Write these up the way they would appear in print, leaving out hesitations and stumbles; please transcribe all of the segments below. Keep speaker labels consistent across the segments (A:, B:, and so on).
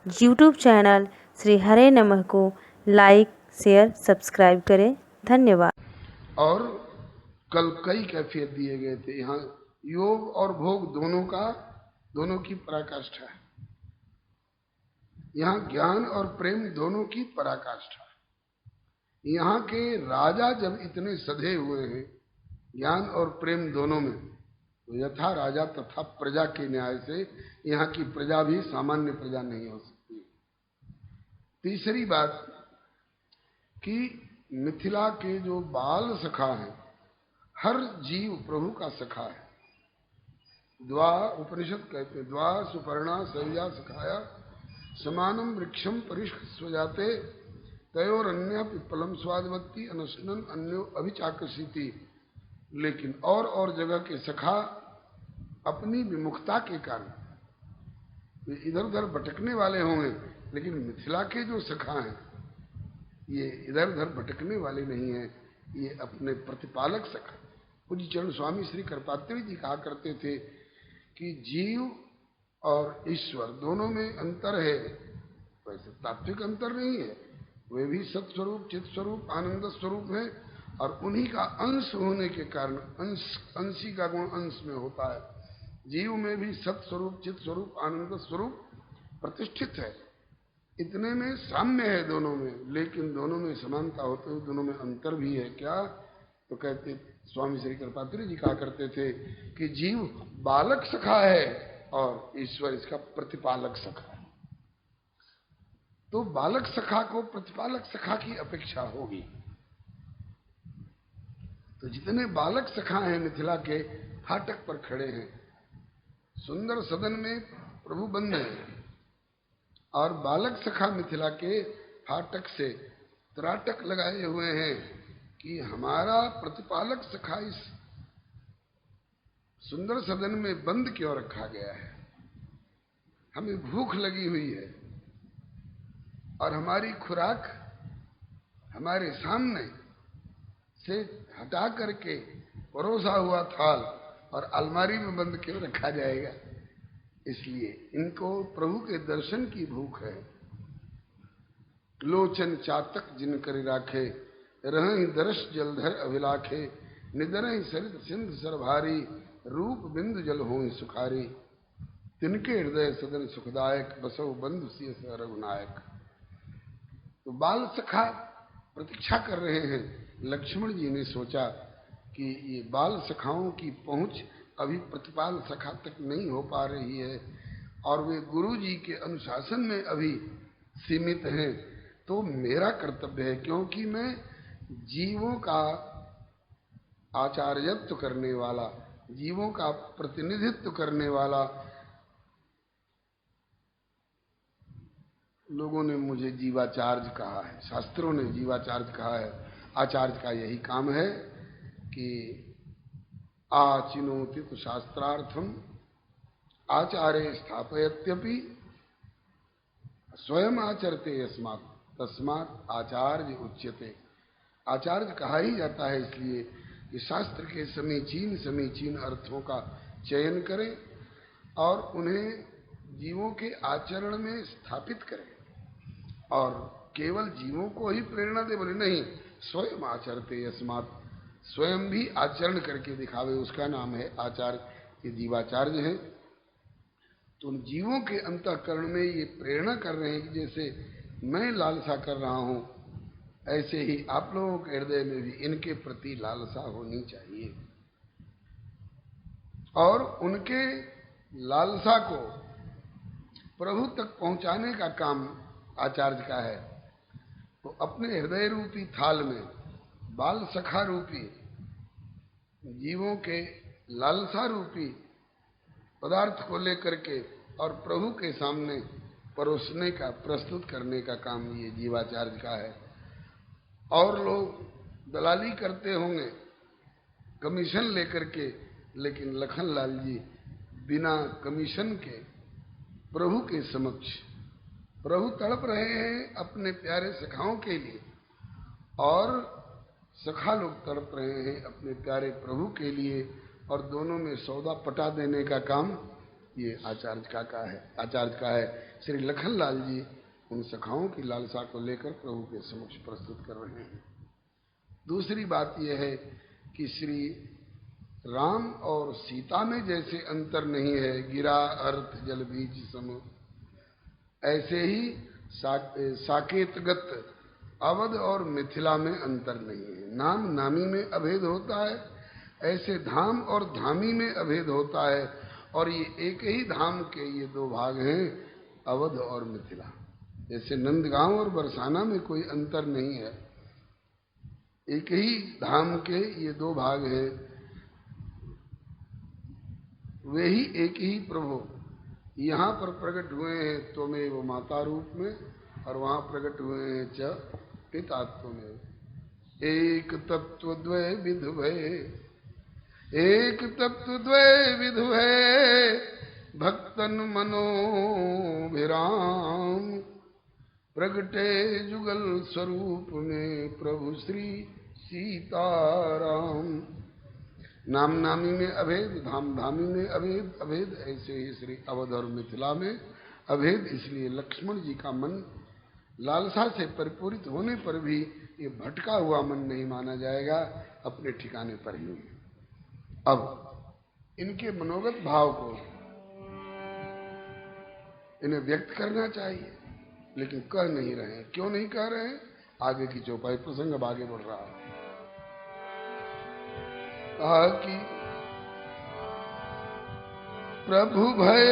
A: YouTube channel Shri हरे नमः को like, share, subscribe करें। धन्यवाद।
B: और कल कई कैफियत दिए गए थे। यहाँ योग और भोग दोनों की पराकाष्ठा है। यहाँ ज्ञान और प्रेम दोनों की पराकाष्ठा है। यहाँ के राजा जब इतने सधे हुए हैं ज्ञान और प्रेम दोनों में, तो यथा राजा तथा प्रजा के न्याय से यहाँ की प्रजा भी सामान्य प्रजा नहीं हो सकती। तीसरी बात कि मिथिला के जो बाल सखा हैं, हर जीव प्रभु का सखा है। द्वा उपनिषद कहते, द्वा सुपर्णा सव्या सखाया समानम वृक्षम परिष्क स्वजाते तयोरन्य पिप्पलम स्वादवत्ती अनशनन अन्यो अभिचाकसीति। लेकिन और जगह के सखा अपनी विमुखता के कारण इधर उधर भटकने वाले होंगे, लेकिन मिथिला के जो सखा हैं ये इधर उधर भटकने वाले नहीं हैं, ये अपने प्रतिपालक सखा। पूज्य चरण स्वामी श्री कृपात्री जी कहा करते थे कि जीव और ईश्वर दोनों में अंतर है। वैसे तात्विक अंतर नहीं है, वे भी सत्स्वरूप चित स्वरूप आनंद स्वरूप है, और उन्हीं का अंश होने के कारण अंशी का गुण अंश में होता है। जीव में भी सत्स्वरूप चित स्वरूप आनंद स्वरूप प्रतिष्ठित है। इतने में साम्य है दोनों में, लेकिन दोनों में समानता होते हुए दोनों में अंतर भी है। क्या? तो कहते स्वामी श्री कृपात्री जी कहा करते थे कि जीव बालक सखा है और ईश्वर इसका प्रतिपालक सखा है। तो बालक सखा को प्रतिपालक सखा की अपेक्षा होगी। तो जितने बालक सखा हैं मिथिला के फाटक पर खड़े हैं, सुंदर सदन में प्रभु बंद है, और बालक सखा मिथिला के फाटक से त्राटक लगाए हुए हैं कि हमारा प्रतिपालक सखा इस सुंदर सदन में बंद क्यों रखा गया है। हमें भूख लगी हुई है और हमारी खुराक हमारे सामने से हटा करके परोसा हुआ थाल और अलमारी में बंद क्यों रखा जाएगा। इसलिए इनको प्रभु के दर्शन की भूख है। लोचन चातक जिन कर राखे रहि दर्श जलधर अभिलाखे निदरहि सरित सिंध सरभारी रूप बिंदु जल हों सुखारी तिनके हृदय सदन सुखदायक बसो बंधु सिय रघुनायक। तो बाल सखा प्रतीक्षा कर रहे हैं। लक्ष्मण जी ने सोचा कि ये बाल सखाओं की पहुंच अभी प्रतिपाल सखा तक नहीं हो पा रही है और वे गुरु जी के अनुशासन में अभी सीमित हैं, तो मेरा कर्तव्य है, क्योंकि मैं जीवों का आचार्यत्व करने वाला, जीवों का प्रतिनिधित्व करने वाला, लोगों ने मुझे जीवाचार्य कहा है, शास्त्रों ने जीवाचार्य कहा है। आचार्य का यही काम है कि आचिनोति तो शास्त्रार्थम आचार्य स्थापयत्यपि स्वयं आचरते यस्मात् तस्मात् आचार्य उच्यते। आचार्य कहा ही जाता है इसलिए कि शास्त्र के समीचीन अर्थों का चयन करें और उन्हें जीवों के आचरण में स्थापित करें, और केवल जीवों को ही प्रेरणा दे बोले नहीं, स्वयं आचरते यस्मात्, स्वयं भी आचरण करके दिखावे, उसका नाम है आचार्य। ये जीवाचार्य है। तो उन जीवों के अंतःकरण में ये प्रेरणा कर रहे हैं कि जैसे मैं लालसा कर रहा हूं, ऐसे ही आप लोगों के हृदय में भी इनके प्रति लालसा होनी चाहिए। और उनके लालसा को प्रभु तक पहुंचाने का काम आचार्य का है। तो अपने हृदय रूपी थाल में बाल सखा रूपी जीवों के लालसा रूपी पदार्थ को लेकर के और प्रभु के सामने परोसने का, प्रस्तुत करने का काम ये जीवाचार्य का है। और लोग दलाली करते होंगे कमीशन लेकर के, लेकिन लखन लाल जी बिना कमीशन के प्रभु के समक्ष, प्रभु तड़प रहे हैं अपने प्यारे सखाओं के लिए और सखा लोग तड़प रहे हैं अपने प्यारे प्रभु के लिए, और दोनों में सौदा पटा देने का काम ये आचार्य का है। श्री लखनलाल जी उन सखाओं की लालसा को लेकर प्रभु के समक्ष प्रस्तुत कर रहे हैं। दूसरी बात यह है कि श्री राम और सीता में जैसे अंतर नहीं है, गिरा अर्थ जल बीज सम, ऐसे ही साकेतगत अवध और मिथिला में अंतर नहीं है। नाम नामी में अभेद होता है, ऐसे धाम और धामी में अभेद होता है। और ये एक ही धाम के ये दो भाग हैं, अवध और मिथिला। जैसे नंदगांव और बरसाना में कोई अंतर नहीं है, एक ही धाम के ये दो भाग हैं। वे ही एक ही प्रभु यहाँ पर प्रकट हुए हैं त्वमेव माता रूप में, और वहां प्रकट हुए हैं च पिता त्वमेव। एक तत्व द्वय विधु भय, एक तत्व द्वय विधु है, भक्तन मनोभिराम, प्रगटे जुगल स्वरूप में प्रभु श्री सीताराम। नाम नामी में अभेद, धाम धामी में अभेद, ऐसे ही श्री अवध और मिथिला में अभेद। इसलिए लक्ष्मण जी का मन लालसा से परिपूरित होने पर भी ये भटका हुआ मन नहीं माना जाएगा, अपने ठिकाने पर ही। अब इनके मनोगत भाव को इन्हें व्यक्त करना चाहिए, लेकिन कह नहीं रहे हैं। क्यों नहीं कह रहे हैं? आगे की चौपाई प्रसंग अब आगे बढ़ रहा है। कहा कि प्रभु भय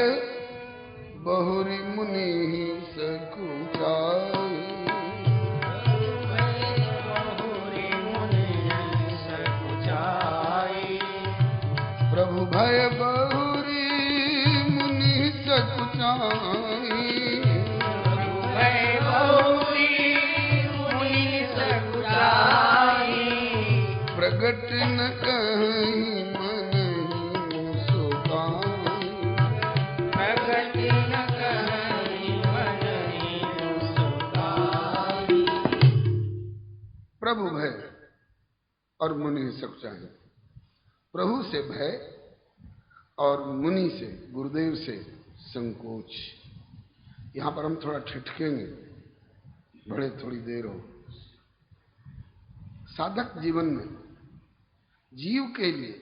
B: बहुरी मुनि सकुचाई, प्रभु भय बहुरी मुनि सकुचाई, प्रगट न कहीं मन सुखाई, प्रगट न कहीं मन सुखाई। प्रभु भय और मुनि सकुचाई। प्रभु से भय और मुनि से, गुरुदेव से संकोच। यहां पर हम थोड़ा ठिठकेंगे, बड़े थोड़ी देर हो। साधक जीवन में जीव के लिए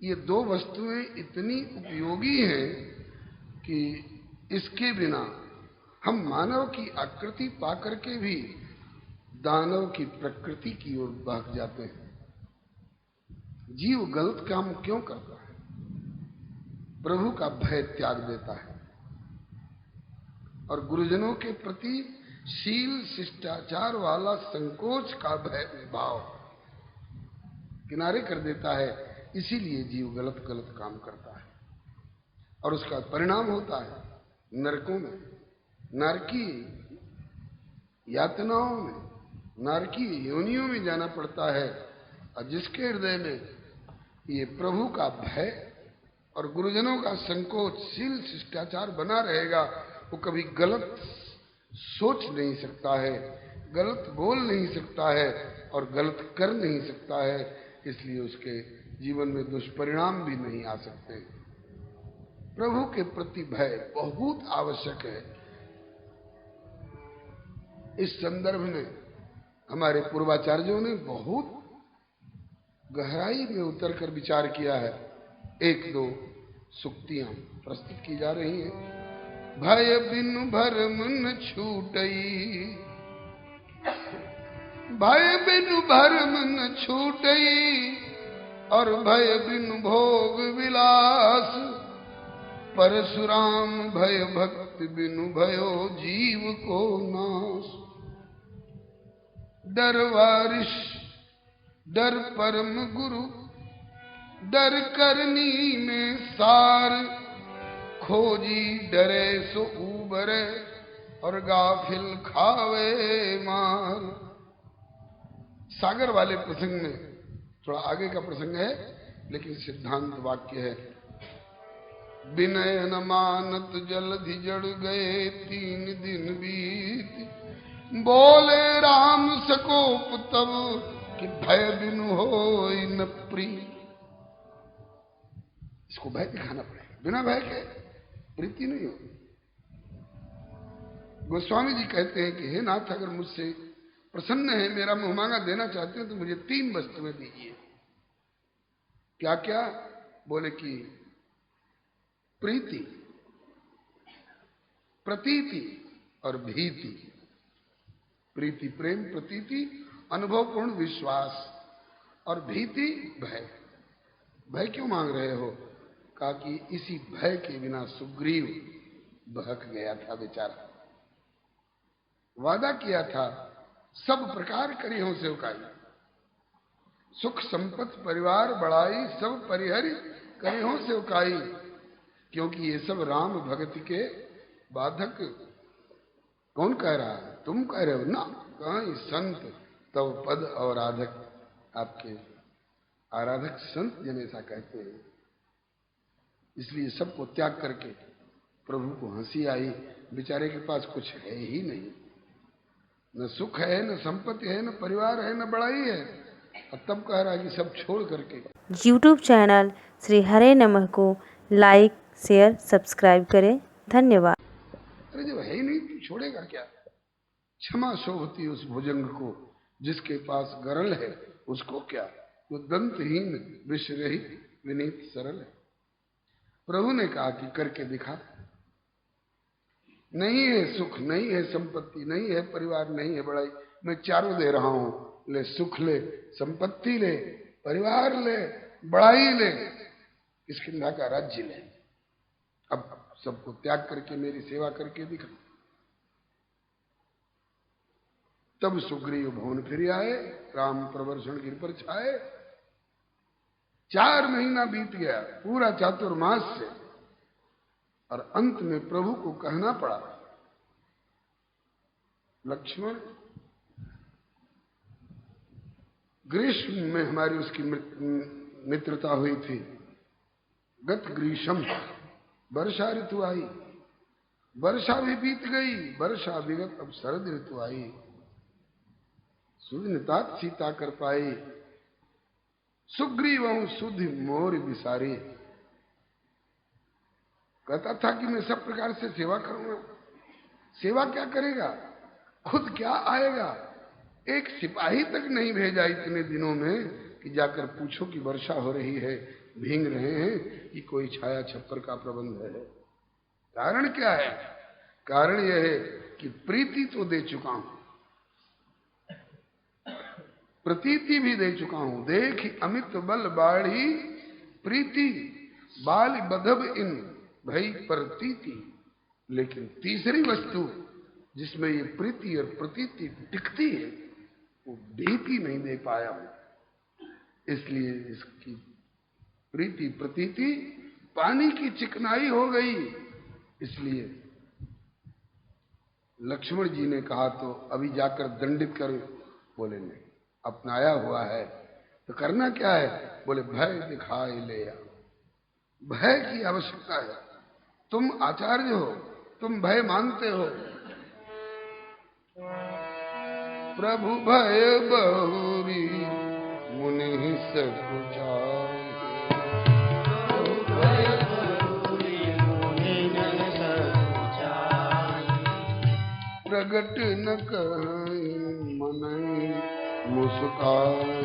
B: ये दो वस्तुएं इतनी उपयोगी हैं कि इसके बिना हम मानव की आकृति पाकर के भी दानव की प्रकृति की ओर भाग जाते हैं। जीव गलत काम क्यों करता है? प्रभु का भय त्याग देता है और गुरुजनों के प्रति शील शिष्टाचार वाला संकोच का भय भाव किनारे कर देता है। इसीलिए जीव गलत गलत काम करता है और उसका परिणाम होता है नरकों में, नरकी यातनाओं में, नरकी योनियों में जाना पड़ता है। और जिसके हृदय में ये प्रभु का भय और गुरुजनों का संकोच, शील शिष्टाचार बना रहेगा, वो कभी गलत सोच नहीं सकता है, गलत बोल नहीं सकता है और गलत कर नहीं सकता है। इसलिए उसके जीवन में दुष्परिणाम भी नहीं आ सकते। प्रभु के प्रति भय बहुत आवश्यक है। इस संदर्भ में हमारे पूर्वाचार्यों ने बहुत गहराई में उतरकर विचार किया है। एक दो सुक्तियां प्रस्तुत की जा रही हैं। भय बिनु भरम न छूटई, भय बिनु भरम न छूटई, और भय बिनु भोग विलास, परशुराम भय भक्त बिनु भयो जीव को नाश। डर वारिश डर परम गुरु, डर करनी में सार, खोजी डरे सो उबरे, और गाफिल खावे मार। सागर वाले प्रसंग में थोड़ा आगे का प्रसंग है, लेकिन सिद्धांत वाक्य है। विनय न मानत जलधि जड़ गए 3 दिन बीत, बोले राम सकोप तब कि भय बिनु होई न प्रीत। इसको भय दिखाना पड़ेगा। बिना भय के प्रीति नहीं होगी। गोस्वामी जी कहते हैं कि हे नाथ, अगर मुझसे प्रसन्न है, मेरा मुंह मांगा देना चाहते हो तो मुझे 3 वस्तुएं दीजिए। क्या क्या? बोले कि प्रीति, प्रतीति और भीति। प्रीति प्रेम, प्रतीति अनुभवपूर्ण विश्वास, और भीति भय। भय क्यों मांग रहे हो? कहा कि इसी भय के बिना सुग्रीव बहक गया था बेचारा। वादा किया था, सब प्रकार करिहो सेवकाई, सुख संपत्ति परिवार बढ़ाई, सब परिहरि करिहो सेवकाई। क्योंकि ये सब राम भगति के बाधक। कौन कह रहा है? तुम कह रहे हो ना? कहीं संत तब पद और आराधक, आपके आराधक संत जन ऐसा कहते हैं। इसलिए सबको त्याग करके प्रभु को हंसी आई। बेचारे के पास कुछ है ही नहीं, न सुख है, न संपत्ति है, न परिवार है, न बड़ाई है, और तब कह रहा है कि सब छोड़ करके।
A: यूट्यूब चैनल श्री हरे नमः को लाइक, शेयर, सब्सक्राइब करें। धन्यवाद।
B: अरे जब है ही नहीं तो छोड़ेगा क्या? क्षमा शोभती उस भुजंग को, जिसके पास गरल है उसको क्या। वो दंतहीन विष रहित विनीत सरल है। प्रभु ने कहा कि करके दिखा। नहीं है सुख, नहीं है संपत्ति, नहीं है परिवार, नहीं है बड़ाई, मैं चारों दे रहा हूं। ले सुख ले, संपत्ति ले, परिवार ले, बड़ाई ले, किष्किंधा का राज्य ले। अब सबको त्याग करके मेरी सेवा करके दिखा। तब सुग्रीव भवन फिर आए, राम प्रवर्षण गिर पर छाए। 4 महीना बीत गया, पूरा चातुर्मास से, और अंत में प्रभु को कहना पड़ा, लक्ष्मण, ग्रीष्म में हमारी उसकी मित्रता हुई थी। गत ग्रीष्म, वर्षा ऋतु आई, वर्षा भी बीत गई, वर्षा विगत, अब शरद ऋतु आई। सुजनितात सीता कर पाई, सुग्रीव सुधि मोर विसारी। कहता था कि मैं सब प्रकार से सेवा करूंगा। सेवा क्या करेगा? खुद क्या आएगा? एक सिपाही तक नहीं भेजा इतने दिनों में कि जाकर पूछो कि वर्षा हो रही है, भींग रहे हैं, कि कोई छाया छप्पर का प्रबंध है। कारण क्या है? कारण यह है कि प्रीति तो दे चुका हूं, प्रतीति भी दे चुका हूं। देख अमित बल बाढ़ी प्रीति, बाल बधब इन भई प्रतीति। लेकिन तीसरी वस्तु जिसमें ये प्रीति और प्रतीति टिकती है, वो भीति नहीं दे पाया हूं। इसलिए इसकी प्रीति प्रतीति पानी की चिकनाई हो गई। इसलिए लक्ष्मण जी ने कहा, तो अभी जाकर दंडित कर। बोले नहीं, अपनाया हुआ है तो करना क्या है? बोले भय दिखाई ले आ। भय की आवश्यकता है। तुम आचार्य हो, तुम भय मानते हो। प्रभु भय बहुरी मुनि सकुचाए, प्रगट न कहीं मन मुस्काए।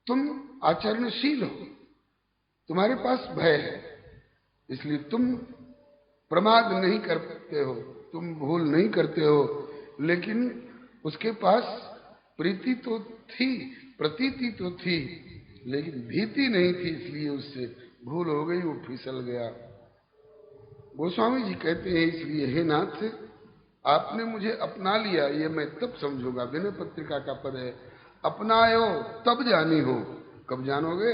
B: तुम आचरणशील हो, तुम्हारे पास भय है, इसलिए तुम प्रमाद नहीं करते हो, तुम भूल नहीं करते हो। लेकिन उसके पास प्रीति तो थी, प्रतीति तो थी, लेकिन भीति नहीं थी, इसलिए उससे भूल हो गई, वो फिसल गया। गोस्वामी जी कहते हैं, इसलिए हे नाथ, आपने मुझे अपना लिया, ये मैं तब समझूंगा। विनय पत्रिका का पद है, अपनायो तब जानी हो। कब जानोगे?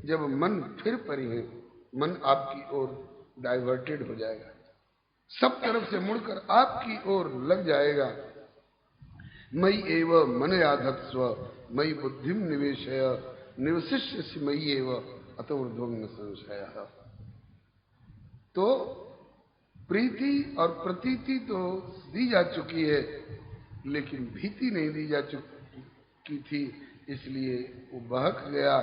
B: जब मन फिर परी है, मन आपकी ओर डाइवर्टेड हो जाएगा, सब तरफ से मुड़कर आपकी ओर लग जाएगा। मई एव मन याधत्स्व, मई बुद्धिम निवेशय, निवशिष्य मई एव अतोर्ध्वं न संशय। तो प्रीति और प्रतीति तो दी जा चुकी है, लेकिन भीति नहीं दी जा चुकी थी, इसलिए वो बहक गया।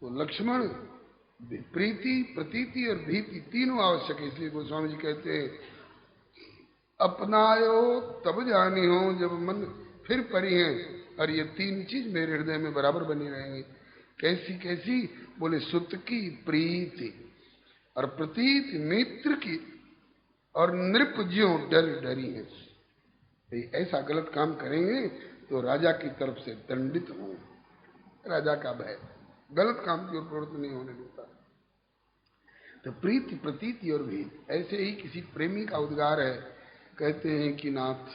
B: तो लक्ष्मण, प्रीति, प्रतीति और भीति तीनों आवश्यक है। इसलिए गोस्वामी जी कहते हैं, अपनायो तब जानी हो जब मन फिर परी है, और ये तीन चीज मेरे हृदय में बराबर बनी रहेंगी। कैसी कैसी? बोले सुत की प्रीति, और प्रतीति मित्र की, और नृप ज्यों डर डरी है। ऐसा गलत काम करेंगे तो राजा की तरफ से दंडित होंगे। राजा का भय गलत काम की ओर प्रवृत्त नहीं होने देता। तो प्रीति, प्रतीति और भेद, ऐसे ही किसी प्रेमी का उद्गार है। कहते हैं कि नाथ,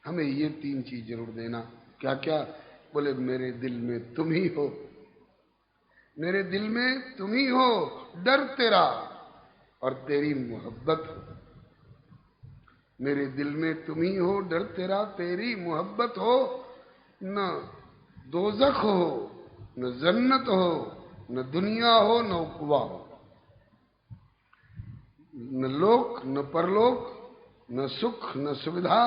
B: हमें ये तीन चीज जरूर देना। क्या क्या? बोले मेरे दिल में तुम ही हो, मेरे दिल में तुम ही हो, डर तेरा और तेरी मोहब्बत हो। मेरे दिल में तुम ही हो, डर तेरा, तेरी मोहब्बत हो। न दोजख हो, न जन्नत हो, न दुनिया हो, न उकवा हो, न लोक न परलोक, न सुख न सुविधा,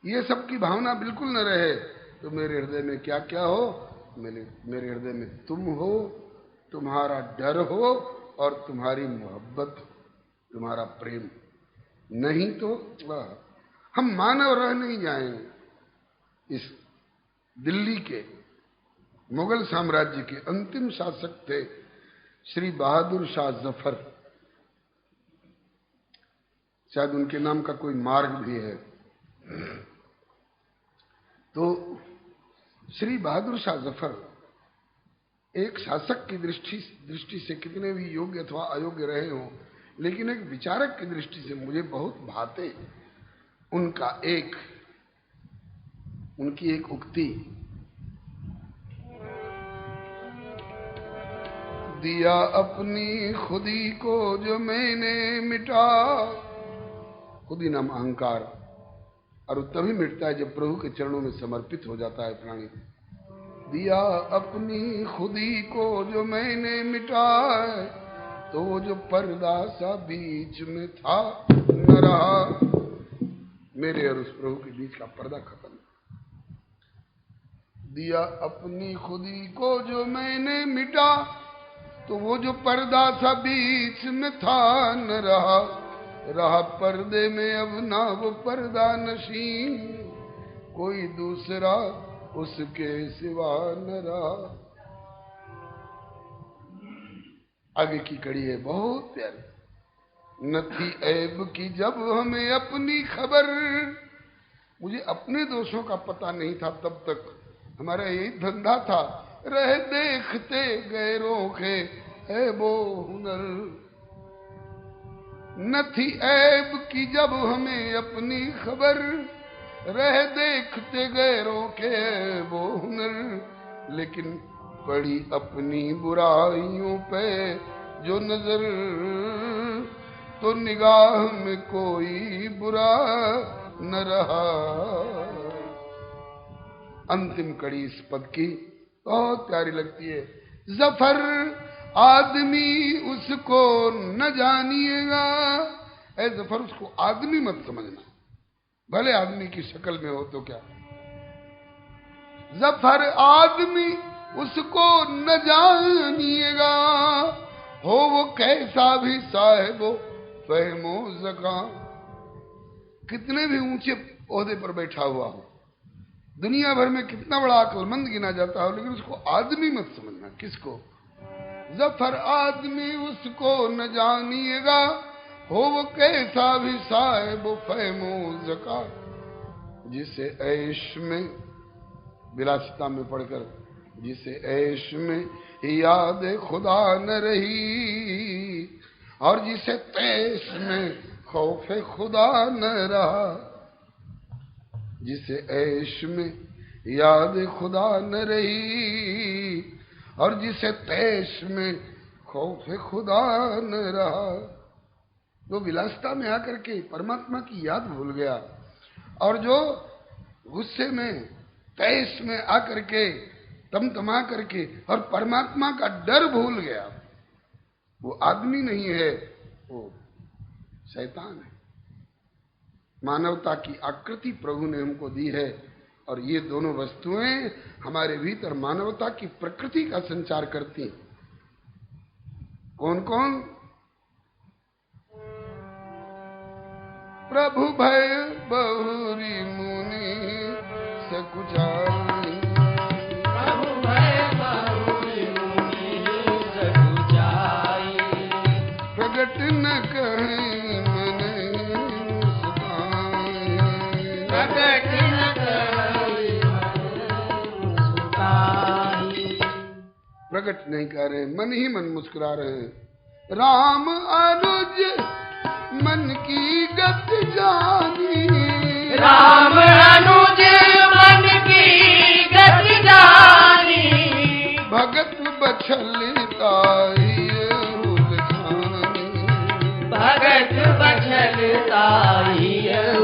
B: ये सब की भावना बिल्कुल न रहे तो मेरे हृदय में क्या क्या हो? मेरे हृदय में तुम हो, तुम्हारा डर हो और तुम्हारी मोहब्बत, तुम्हारा प्रेम। नहीं तो हम मानव रह नहीं जाएंगे। इस दिल्ली के मुगल साम्राज्य के अंतिम शासक थे श्री बहादुर शाह जफर, शायद उनके नाम का कोई मार्ग भी है। तो श्री बहादुर शाह जफर एक शासक की दृष्टि से कितने भी योग्य अथवा अयोग्य रहे हों, लेकिन एक विचारक की दृष्टि से मुझे बहुत भाते उनकी एक उक्ति। दिया अपनी खुदी को जो मैंने मिटा, खुदी नाम अहंकार, और वो तभी मिटता है जब प्रभु के चरणों में समर्पित हो जाता है प्राणी। दिया अपनी खुदी को जो मैंने मिटा, तो वो जो पर्दा सा बीच में था न रहा। मेरे और उस प्रभु के बीच का पर्दा खत्म। दिया अपनी खुदी को जो मैंने मिटा, तो वो जो पर्दा सा बीच में था न रहा। रहा पर्दे में अब ना वो पर्दा नशीं, कोई दूसरा उसके सिवा न रहा। आगे की कड़ी है बहुत प्यारी। न थी ऐब की जब हमें अपनी खबर, मुझे अपने दोषों का पता नहीं था तब तक, हमारा यही धंधा था, रहे देखते गैरों के ऐबो हुनर। न थी ऐब की जब हमें अपनी खबर, रहे देखते गैरों के ऐबो हुनर। लेकिन पड़ी अपनी बुराइयों पे जो नजर, तो निगाह में कोई बुरा न रहा। अंतिम कड़ी इस पद की बहुत प्यारी लगती है। जफर आदमी उसको न जानिएगा, ऐ जफर उसको आदमी मत समझना, भले आदमी की शक्ल में हो तो क्या। जफर आदमी उसको न जानिएगा, हो वो कैसा भी साहिबो फहमो ज़का। कितने भी ऊंचे ओहदे पर बैठा हुआ हो, दुनिया भर में कितना बड़ा अक्लमंद गिना जाता हो, लेकिन उसको आदमी मत समझना। किसको? जफर आदमी उसको न जानिएगा, हो वो कैसा भी साहिब फहमो ज़का। जिसे ऐश में, विलासिता में पढ़कर, जिसे ऐश में याद खुदा न रही, और जिसे तैश में खौफ खुदा न रहा। जिसे ऐश में याद खुदा न रही, और जिसे तैश में खौफ खुदा न रहा। जो विलासिता में आकर के परमात्मा की याद भूल गया, और जो गुस्से में तैश में आकर के तमतमा करके और परमात्मा का डर भूल गया, वो आदमी नहीं है, वो शैतान है। मानवता की आकृति प्रभु ने हमको दी है, और ये दोनों वस्तुएं हमारे भीतर मानवता की प्रकृति का संचार करती हैं। कौन कौन? प्रभु भय बहुरी मुनि सकुचाई,
C: प्रभु भय बहुरी मुनि सकुचाई,
B: प्रगट न कहीं मन सुखाई,
C: प्रगट न कहीं मन सुखाई,
B: प्रकट नहीं कर रहे, मन ही मन मुस्कुरा रहे हैं। राम अनुज मन की गति जानी,
C: राम अनुज मन की गति जानी,
B: भगत बछलताई उलझानी,
C: भगत बछलताई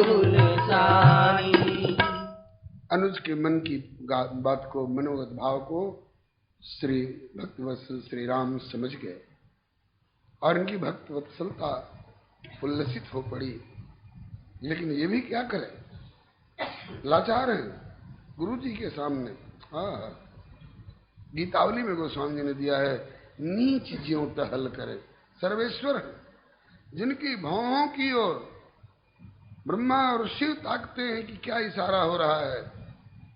C: उलझानी।
B: अनुज के मन की बात को, मनोगत भाव को श्री भक्तवत्सल श्री राम समझ गए, और इनकी भक्तवत्सलता उल्लसित हो पड़ी। लेकिन ये भी क्या करें, लाचार हैं गुरु जी के सामने। हाँ, गीतावली में गोस्वामी जी ने दिया है, नीच ज्यों टहल करे। सर्वेश्वर है, जिनकी भौहों की ओर ब्रह्मा और शिव ताकते हैं कि क्या इशारा हो रहा है,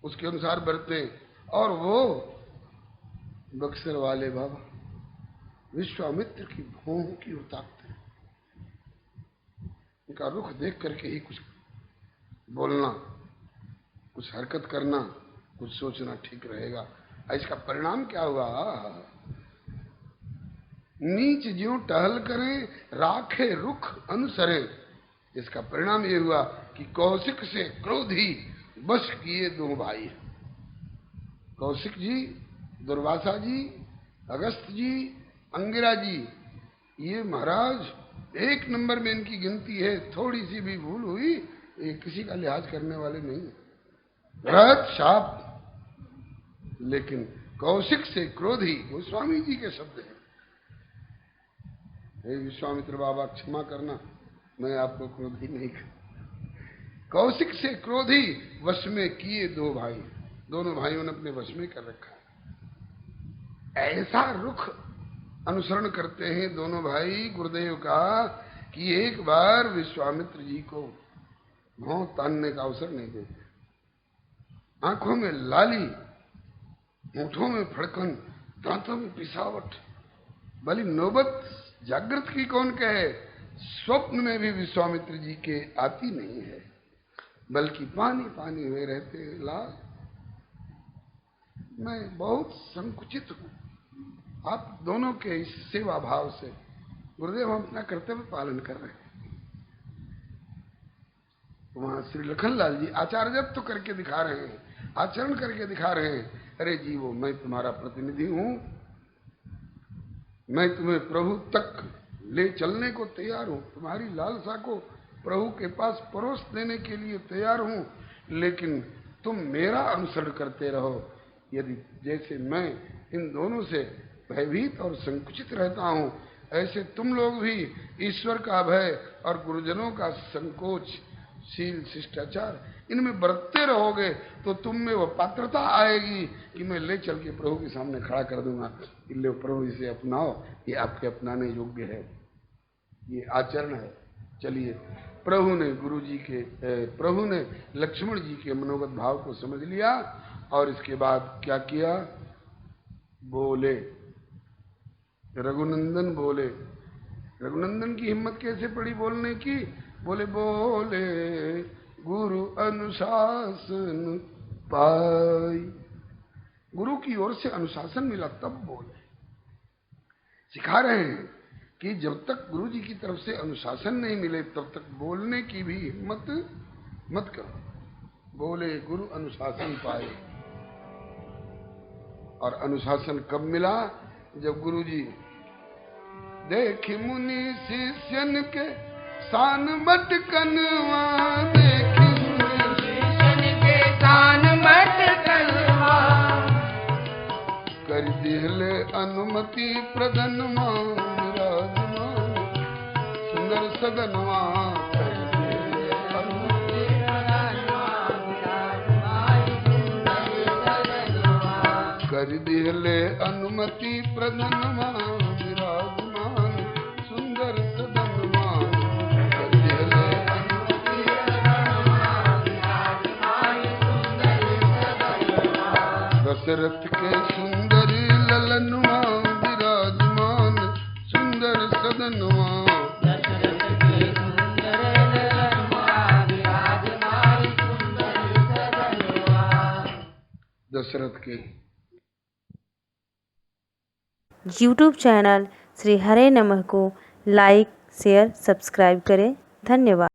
B: उसके अनुसार बरते, और वो बक्सर वाले बाबा विश्वामित्र की भौहों की ओर ताकते हैं। उनका रुख देख करके ही कुछ बोलना, कुछ हरकत करना, कुछ सोचना ठीक रहेगा। इसका परिणाम क्या हुआ? नीच ज्यों टहल करें, राखे रुख अनुसरे। इसका परिणाम ये हुआ कि कौशिक से क्रोधी वश किए दो भाई। कौशिक जी, दुर्वासा जी, अगस्त जी, अंगिरा जी, ये महाराज एक नंबर में इनकी गिनती है। थोड़ी सी भी भूल हुई, ये किसी का लिहाज करने वाले नहीं, रत शाप। लेकिन कौशिक से क्रोधी, गोस्वामी जी के शब्द हैं। हे विश्वामित्र बाबा, क्षमा करना, मैं आपको क्रोधी नहीं कर। कौशिक से क्रोधी वश में किए दो भाई। दोनों भाइयों ने अपने वश में कर रखा है। ऐसा रुख अनुसरण करते हैं दोनों भाई गुरुदेव का कि एक बार विश्वामित्र जी को भौं तानने का अवसर नहीं देते। आंखों में लाली, होठों में फड़कन, दांतों में पिसावट। भली नौबत जागृत की कौन कहे, स्वप्न में भी विश्वामित्र जी के आती नहीं है, बल्कि पानी पानी हुए रहते। लाल, मैं बहुत संकुचित हूं आप दोनों के इस सेवा भाव से। गुरुदेव, हम अपना कर्तव्य पालन कर रहे हैं। वहां श्री लखनलाल जी आचार्यत्व तो करके दिखा रहे हैं, आचरण करके दिखा रहे हैं। अरे जीवो, मैं तुम्हारा प्रतिनिधि हूं, मैं तुम्हें प्रभु तक ले चलने को तैयार हूं, तुम्हारी लालसा को प्रभु के पास परोस देने के लिए तैयार हूं, लेकिन तुम मेरा अनुसरण करते रहो। यदि जैसे मैं इन दोनों से भयभीत और संकुचित रहता हूं, ऐसे तुम लोग भी ईश्वर का भय और गुरुजनों का संकोच, शील, शिष्टाचार इनमें बरतते रहोगे तो तुम में वो पात्रता आएगी कि मैं ले चल के प्रभु के सामने खड़ा कर दूंगा कि ले प्रभु, इसे अपनाओ, ये आपके अपनाने योग्य है, ये आचरण है। चलिए, प्रभु ने लक्ष्मण जी के मनोगत भाव को समझ लिया, और इसके बाद क्या किया? बोले, रघुनंदन बोले। रघुनंदन की हिम्मत कैसे पड़ी बोलने की? बोले गुरु अनुशासन पाई। गुरु की ओर से अनुशासन मिला तब बोले। सिखा रहे हैं कि जब तक गुरु जी की तरफ से अनुशासन नहीं मिले तब तक बोलने की भी हिम्मत मत करो। बोले गुरु अनुशासन पाए। और अनुशासन कब मिला? जब गुरु जी देखी मुनि शिष्यन के शान मटकनवा, देखी मुनि शिष्यन के शान मटकनवा, कर दिले अनुमति प्रदनमा, विराजमान सुंदर सदनवा, कर दिले अनुमति कर दिहले अनुमति प्रधनमा विराजमान सुंदर सदनमा कर दिहले अनुमति दशरथ के सुंदर ललनुआ विराजमान सुंदर सदनुआ दशरथ के
A: यूट्यूब चैनल श्री हरे नमः को लाइक शेयर सब्सक्राइब करें। धन्यवाद।